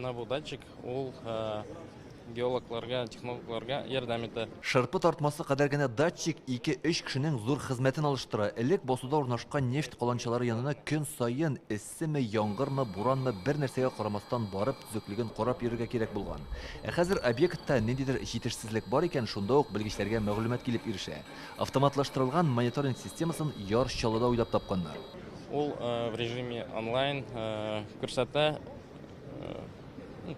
Мына бу датчик ул геологларга, технологларга ярдәм итә. Шырпы тартмасы кадәр генә датчик 2-3 кешенең зур хезмәтен алыштыра. Элек басуда урнашкан нефть каланчалары янына көн сайын эсседме, яңгырмы, буранмы бер нәрсәгә карамастан барып төзеклеген карап йөрергә кирәк булган. Хәзер объектта ниндидер җитешсезлек бар икән, шунда ук белгечләргә мәгълүмат килеп ирешә. Автоматлаштырылган мониторинг системасын яр чаллыда уйлап тапканнар. Ул в режиме онлайн күрсәтә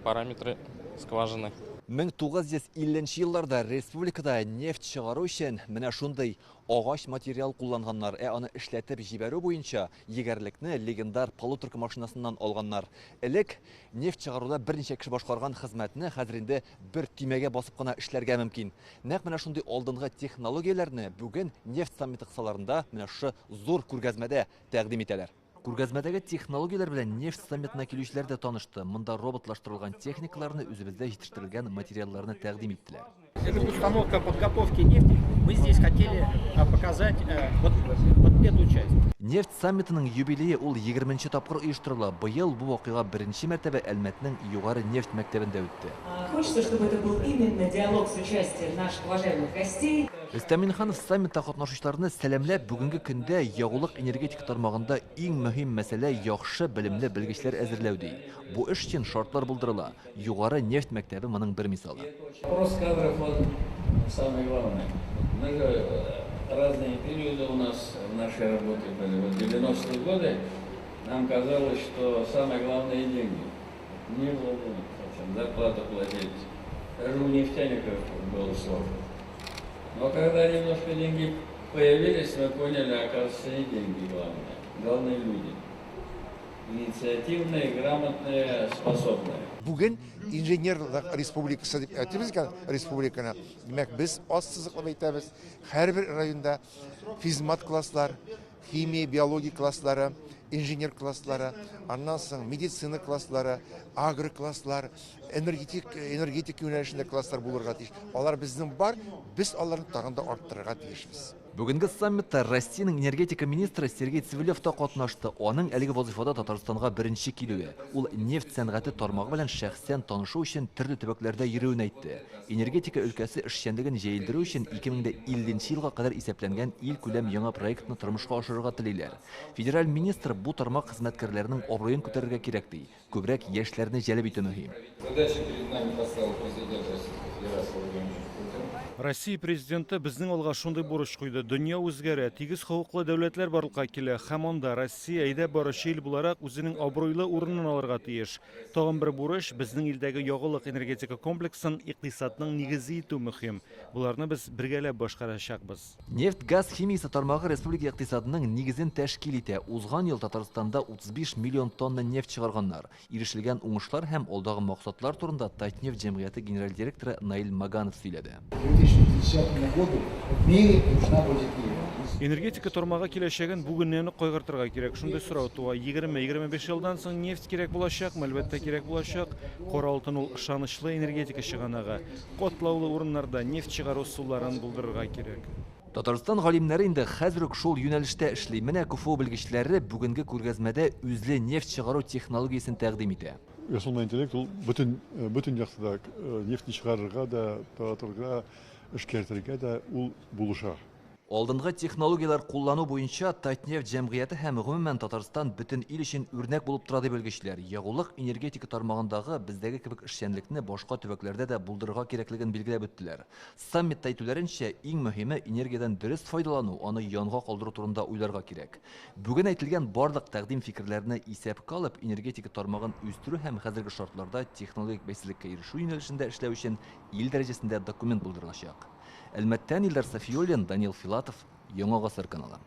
параметры скважины. 1950 елларда республикада нефть чыгару өчен менә шундый агач материал кулланганнар, аны эшләтеп җибәрү буенча егәрлекне легендар полуторка машинасыннан алганнар. Элек нефть чыгаруда берничә кеше башкарган хезмәтне хәзер инде бер төймәгә басып кына эшләргә мөмкин. Нәкъ менә шундый алдынгы технологияләрне бүген нефть саммиты кысаларында менә шу зур күргәзмәдә тәкъдим итәләр. Күргәзмәдәге технологияләр белән нефть саммитына килүчеләр дә танышты. Монда роботлаштырылган техникаларны, үзебездә җитештерелгән материалларны тәкъдим иттеләр. Это установка подготовки нефти. Мы здесь хотели показать вот эту часть. Нефть саммитының юбилее ул 20-нче тапкыр оештырыла. Быел бу вакыйга беренче мәртәбә Әлмәтнең югары нефть мәктәбендә үтте. Хочется, чтобы это был именно диалог с участием наших уважаемых гостей. Рөстәм Миңнеханов саммитта катнашучыларны сәламләп, бүгенге көндә ягулык энергетика тармагында иң мөһим мәсьәлә яхшы белемле белгечләр әзерләү ди. Бу эш өчен шартлар булдырыла. Югары нефть мәктәбе моның бер мисалы. Вопрос кадров самый главный. Мы же разные периоды у нас в нашей работе были. Вот 90-е годы нам казалось, что самое главное деньги. Не владельцы, зарплата платить. Даже у нефтяников было сложно. Но когда немножко деньги появились, мы поняли, оказывается, не деньги главное. Главные люди. Инициативные, грамотные, способные. Бүген инженерлык республикасы дип әйтәбез икән, республиканы. Димәк, без аз сызыклап әйтәбез. Һәрбер районда физмат класслар, химия, биология класслары, инженер класслары, аннан соң медицина класслары, агро класслар, энергетик юнәлешендә класслар булырга тиеш. Алар безнең бар, без аларны тагын да арттырырга тиешбез. Бүгенге саммитта Россиянең энергетика министры Сергей Цивилев та катнашты. Аның әлеге вазифада Татарстанга беренче килүе. Ул нефть сәнгате тармагы белән шәхсән танышу өчен төрле төбәкләрдә йөрүен әйтте. Энергетика өлкәсе эшчәнлеген җәелдерү өчен 2050 елга кадәр исәпләнгән ил күләм яңа проектны тормышка ашырырга телиләр. Федераль министр бу тармак хезмәткәрләренең абруен күтәрергә кирәк ди. Күбрәк яшьләрне җәлеп итү мөһим. Россия президенты безнең алга шундый бурыч куйды. Дөнья үзгәрә, тигез хокуклы дәүләтләр барлыкка килә. Һәм анда Россия әйдә баручы ил буларак үзенең абруйлы урынын алырга тиеш. Тагын бер бурыч безнең илдәге ягулык энергетика комплексын икътисадның нигезе итү мөһим. Буларны без бергәләп башкарачакбыз. Нефть, газ химиясе тармагы республика икътисадының нигезен тәшкил итә. Узган ел Татарстанда 35 миллион тонна нефть чыгарганнар. Ирешелгән уңышлар һәм алдагы максатлар турында Татнефть җәмгыяте генераль директоры Наил Маганов сөйләде. 2050 году в мире нужна будет нефть. Энергетика тармагы киләчәген бүгеннән үк кайгыртырга кирәк. Шундый сорау туа. 20-25 елдан соң нефть кирәк булачакмы? Әлбәттә кирәк булачак. Кара алтын ул ышанычлы энергетика чыганагы. Котлаулы урыннарда нефть чыгару суларын булдырырга кирәк. Татарстан галимнәре инде хәзер үк шул юнәлештә эшли. Менә КФУ белгечләре бүгенге күргәзмәдә үзле нефть чыгару технологиясын тәкъдим итә. Ясалма интеллект ул бөтен яктыда нефть чыгарырга да, таратырга, эшкәртергә дә ул булыша. Алдынгы технологиялар куллану буенча Татнефть җәмгыяте һәм гомумән Татарстан бөтен ил өчен үрнәк булып тора дип белгечләр. Ягулык энергетика тармагындагы бездәге кебек эшчәнлекне башка төбәкләрдә дә булдырырга кирәклеген билгеләп үттеләр. Саммитта әйтүләренчә, иң мөһиме энергиядан дөрес файдалану, аны янга калдыру турында уйларга кирәк. Бүген әйтелгән барлык тәкъдим фикерләрне исәпкә алып, энергетика тармагын үстерү һәм хәзерге шартларда технологик бәйсезлеккә ирешү юнәлешендә эшләү өчен ил дәрәҗәсендә документ булдырылачак. Әлмәттән Илдар Сафиуллин, Данил Филатов, Яңа Гасыр каналы.